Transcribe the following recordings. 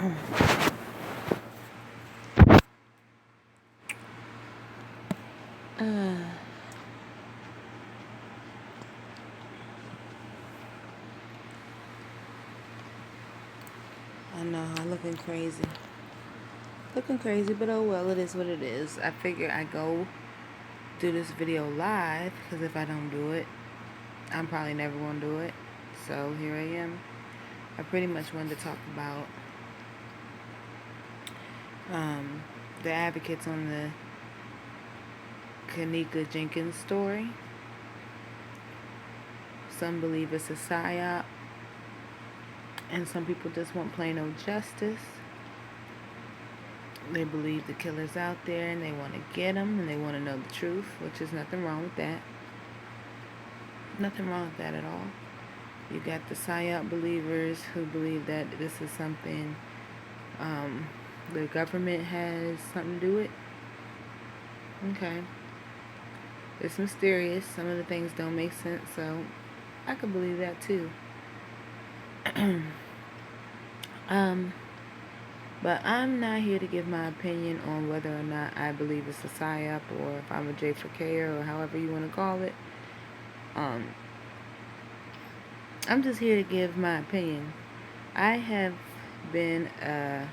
I know, I'm looking crazy. Looking crazy, but oh well, it is what it is. I figure I go do this video live, because if I don't do it, I'm probably never going to do it. So here I am. I pretty much wanted to talk about the advocates on the Kanika Jenkins story. Some believe it's a PSYOP, and some people just want plain old justice. They believe the killer's out there and they want to get him and they want to know the truth, which is nothing wrong with that. Nothing wrong with that at all. You got the PSYOP believers who believe that this is something the government has something to do with. Okay. It's mysterious. Some of the things don't make sense, so I could believe that too. But I'm not here to give my opinion on whether or not I believe it's a PSYOP or if I'm a J for K or however you want to call it. I'm just here to give my opinion. I have been a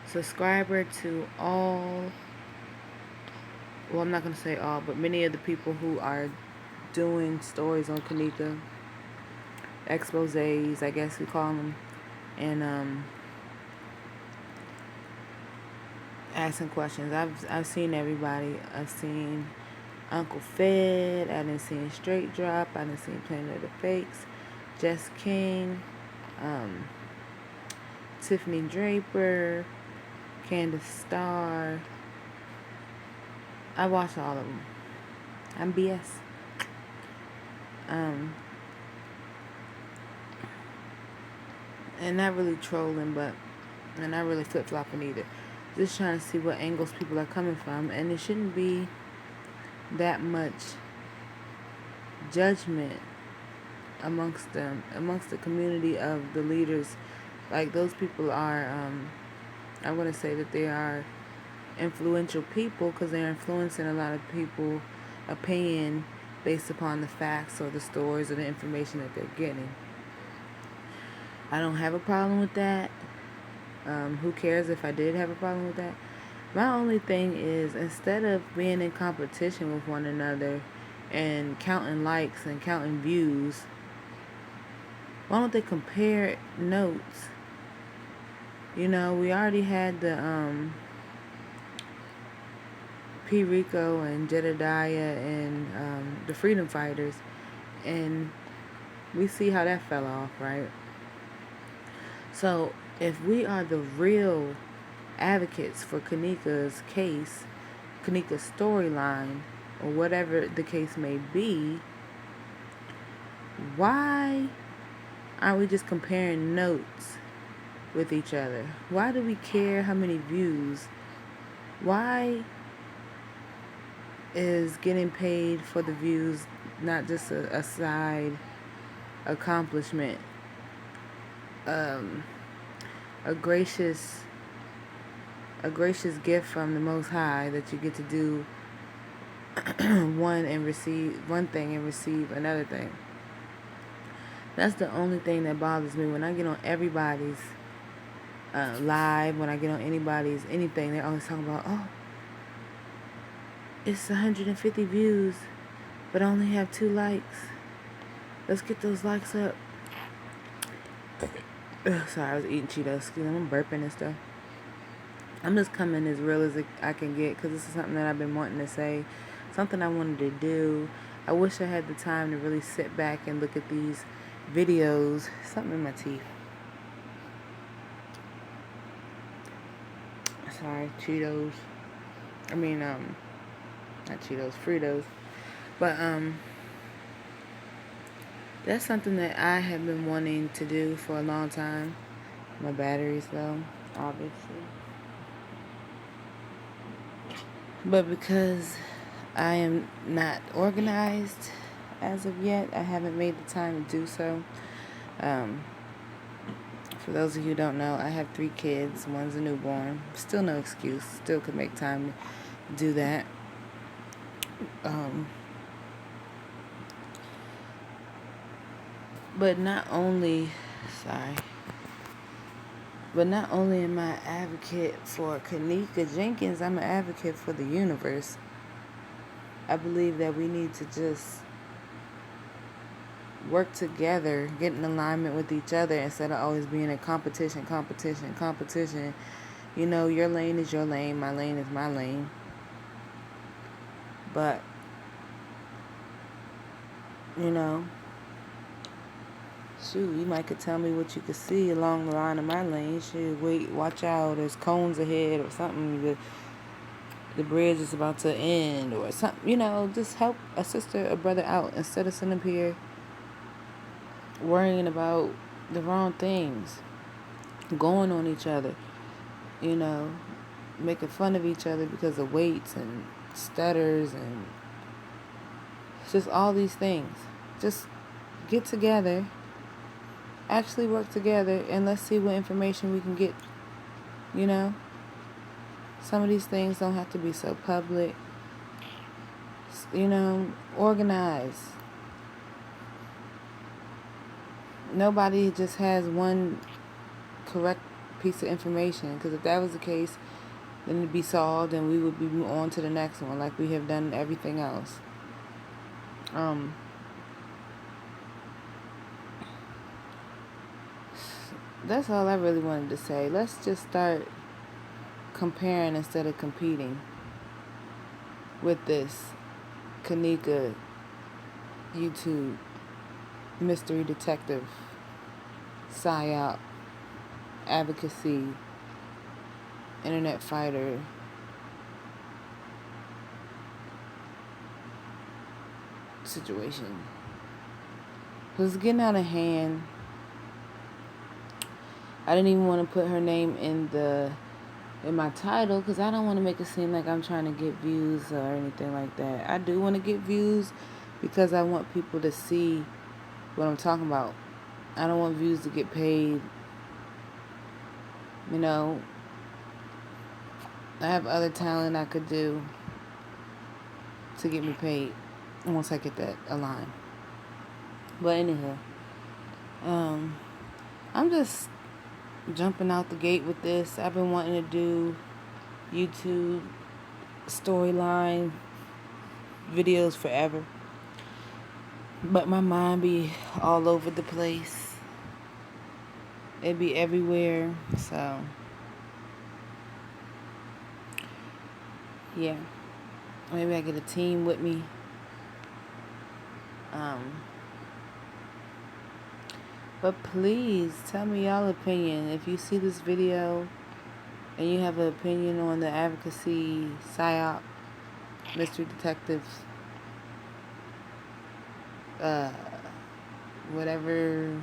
subscriber to all, well, I'm not going to say all, but many of the people who are doing stories on Kanika, exposés, I guess we call them, and asking questions. I've seen everybody. I've seen Uncle Fed. I done seen Straight Drop. I done seen Planet of the Fakes, Jess King, Tiffany Draper, Candace Starr. I watched all of them. I'm BS. And not really trolling, but and not really flip-flopping either. Just trying to see what angles people are coming from, and it shouldn't be that much judgment amongst them, amongst the community of the leaders. Like, those people are, I want to say that they are influential people because they're influencing a lot of people's opinion based upon the facts or the stories or the information that they're getting. I don't have a problem with that. Who cares if I did have a problem with that? My only thing is, instead of being in competition with one another and counting likes and counting views, why don't they compare notes? You know, we already had the P. Rico and Jedediah and the Freedom Fighters, and we see how that fell off, right? So if we are the real advocates for Kanika's case, Kanika's storyline, or whatever the case may be, why aren't we just comparing notes with each other? Why do we care how many views? Why is getting paid for the views not just a side accomplishment? A gracious gift from the Most High that you get to do one thing and receive another thing. That's the only thing that bothers me when I get on everybody's live, when I get on anybody's anything. They're always talking about, oh, it's 150 views, but I only have 2 likes. Let's get those likes up. Sorry, I was eating Cheetos. I'm burping and stuff. I'm just coming as real as I can get because this is something that I've been wanting to say, something I wanted to do. I wish I had the time to really sit back and look at these videos. Something in my teeth. Sorry, Cheetos. I mean, not Cheetos, Fritos. But, that's something that I have been wanting to do for a long time. My battery's low, obviously. But because I am not organized as of yet, I haven't made the time to do so. For those of you who don't know, I have 3 kids. One's a newborn. Still no excuse. Still could make time to do that. But not only, sorry, but not only am I an advocate for Kanika Jenkins, I'm an advocate for the universe. I believe that we need to just work together, get in alignment with each other instead of always being in competition. You know, your lane is your lane, my lane is my lane. But, you know, shoot, you might could tell me what you could see along the line of my lane. Shoot, wait, watch out, there's cones ahead or something. The bridge is about to end or something. You know, just help a sister or brother out instead of sitting up here worrying about the wrong things, going on each other, you know, making fun of each other because of weights and stutters and just all these things. Just get together, actually work together, and let's see what information we can get, you know. Some of these things don't have to be so public. You know, organize. Nobody just has one correct piece of information, because if that was the case, then it'd be solved and we would be on to the next one like we have done everything else. That's all I really wanted to say. Let's just start comparing instead of competing with this Kanika YouTube mystery detective PSYOP advocacy internet fighter situation. It's getting out of hand. I didn't even want to put her name in my title because I don't want to make it seem like I'm trying to get views or anything like that. I do want to get views because I want people to see what I'm talking about. I don't want views to get paid. You know, I have other talent I could do to get me paid once I get that aligned. But anyhow, I'm just jumping out the gate with this. I've been wanting to do YouTube storyline videos forever, but my mind be all over the place. It be everywhere. So yeah, maybe I get a team with me. But please tell me y'all opinion. If you see this video and you have an opinion on the advocacy PSYOP mystery detectives, whatever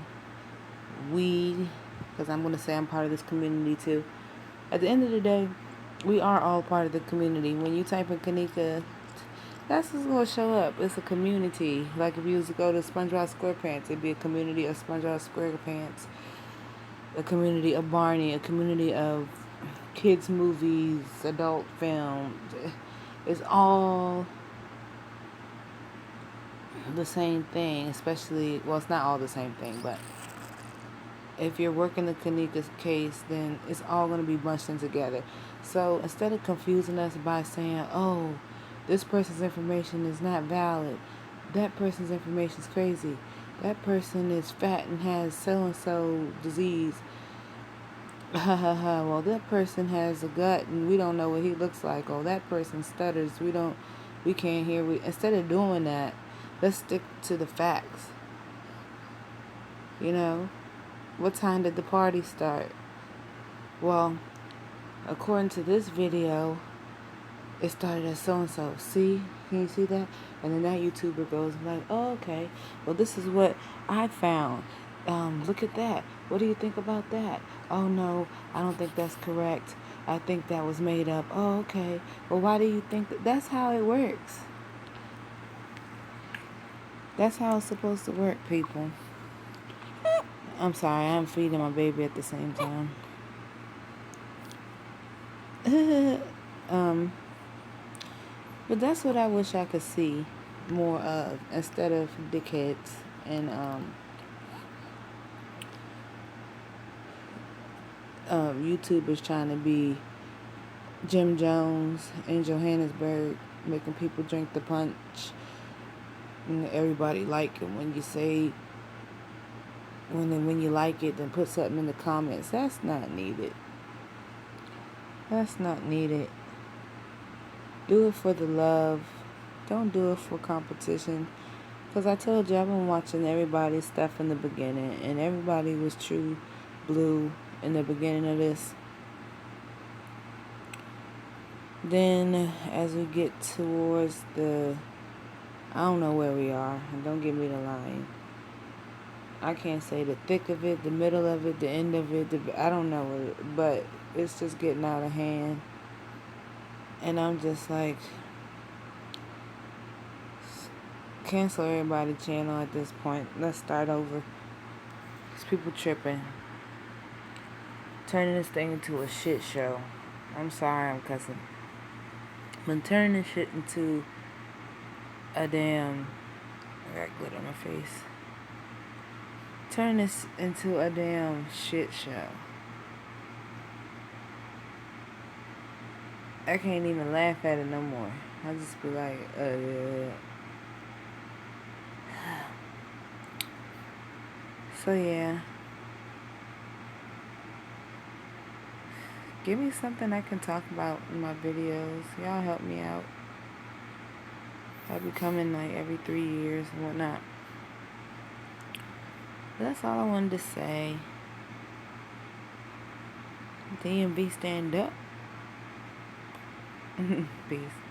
because I'm going to say I'm part of this community too. At the end of the day, we are all part of the community. When you type in Kanika, that's what's going to show up. It's a community. Like if you was to go to SpongeBob SquarePants, it'd be a community of SpongeBob SquarePants, a community of Barney, a community of kids movies, adult films. It's all the same thing, especially, well, it's not all the same thing, but if you're working the Kanika's case, then it's all going to be bunched in together. So instead of confusing us by saying, oh, this person's information is not valid, that person's information is crazy, that person is fat and has so-and-so disease, well, that person has a gut and we don't know what he looks like, or that person stutters, we can't hear. Instead of doing that, let's stick to the facts. You know, what time did the party start? Well, according to this video, it started at so-and-so. See? Can you see that? And then that YouTuber goes like, oh, okay. Well, this is what I found. Look at that. What do you think about that? Oh, no, I don't think that's correct. I think that was made up. Oh, okay. Well, why do you think that? That's how it works. That's how it's supposed to work, people. I'm sorry, I'm feeding my baby at the same time. um, but that's what I wish I could see more of instead of dickheads and YouTubers trying to be Jim Jones in Johannesburg, making people drink the punch. And everybody like it when you say when you like it, then put something in the comments. That's not needed. That's not needed. Do it for the love. Don't do it for competition. Because I told you, I've been watching everybody's stuff in the beginning, and everybody was true blue in the beginning of this. Then, as we get towards I don't know where we are, and don't give me the line. I can't say the thick of it, the middle of it, the end of it, I don't know, but it's just getting out of hand. And I'm just like, cancel everybody's channel at this point. Let's start over. These people tripping. Turning this thing into a shit show. I'm sorry I'm cussing. But turning this shit into a damn... I got glitter on my face. Turn this into a damn shit show. I can't even laugh at it no more. I just be like, So yeah. Give me something I can talk about in my videos. Y'all help me out. I'll be coming like every 3 years and whatnot. But that's all I wanted to say. DMV stand up. Peace.